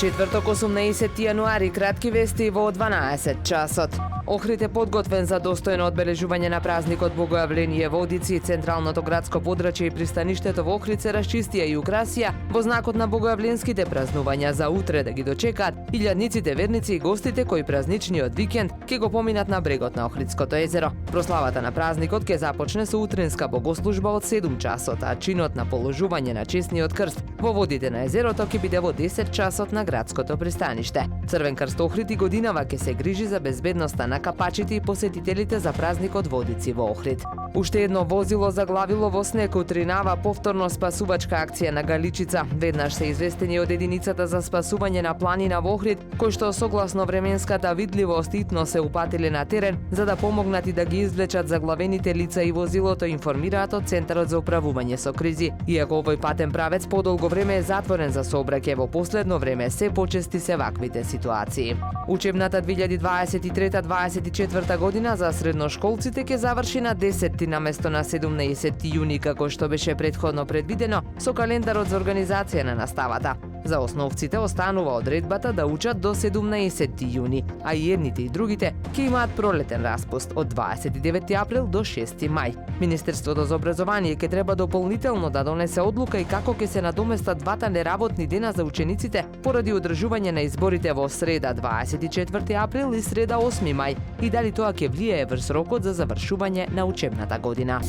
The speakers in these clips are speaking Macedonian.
четврток 18 јануари, кратки вести во 12 часот. Охрид е подготвен за достојно одбележување на празникот Богојавление во Одици. Централното градско подрачје и пристаништето во Охрид се расчистија и украсија во знакот на богојавленските празнувања за утре да ги дочекаат илјадниците верници и гостите кои празничниот викенд ќе го поминат на брегот на Охридското езеро. Прославата на празникот ќе започне со утринска богослужба од 7 часот, а чинот на положување на честниот крст во водите на езерото ќе биде во 10 часот на градското пристаниште. Црвен крст Охрид и годинава ќе се грижи за безбедноста на капачите и посетителите за празникот Водици во Охрид. Уште едно возило заглавило во снег утринава повторно спасувачка акција на Галичица. Веднаш се известени од единицата за спасување на планина во Охрид, кои што согласно временската видливост итно се упатиле на терен за да помогнат и да ги извлечат заглавените лица и возилото, информираат од Центарот за управување со кризи. Иако овој патен правец подолго време е затворен за сообраќај, во последно време се почести се ваквите ситуации. Учебната 2023-24 година за средношколците ќе заврши на 10 наместо на 17 јуни, како што беше претходно предвидено со календарот за организација на наставата. За основците останува одредбата да учат до 17 јуни, а и едните и другите ќе имаат пролетен распуст од 29 април до 6 мај. Министерството за образование ќе треба дополнително да донесе одлука и како ќе се надоместат двата неработни дена за учениците поради одржување на изборите во среда 24 април и среда 8 мај и дали тоа ќе влијае врз рокот за завршување на учебната година.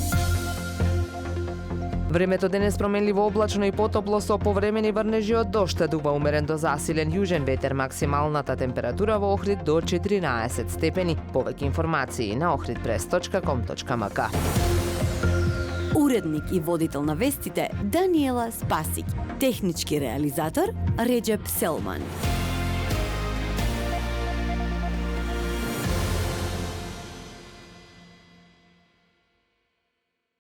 Времето денес променливо облачно и потопло со повремени врнежи од дожд, дува умерен до засилен јужен ветер, максималната температура во Охрид до 14 степени. Повеќе информации на ohridpress.com.mk. Уредник и водител на вестите Даниела Спасик, технички реализатор Реджеп Селман.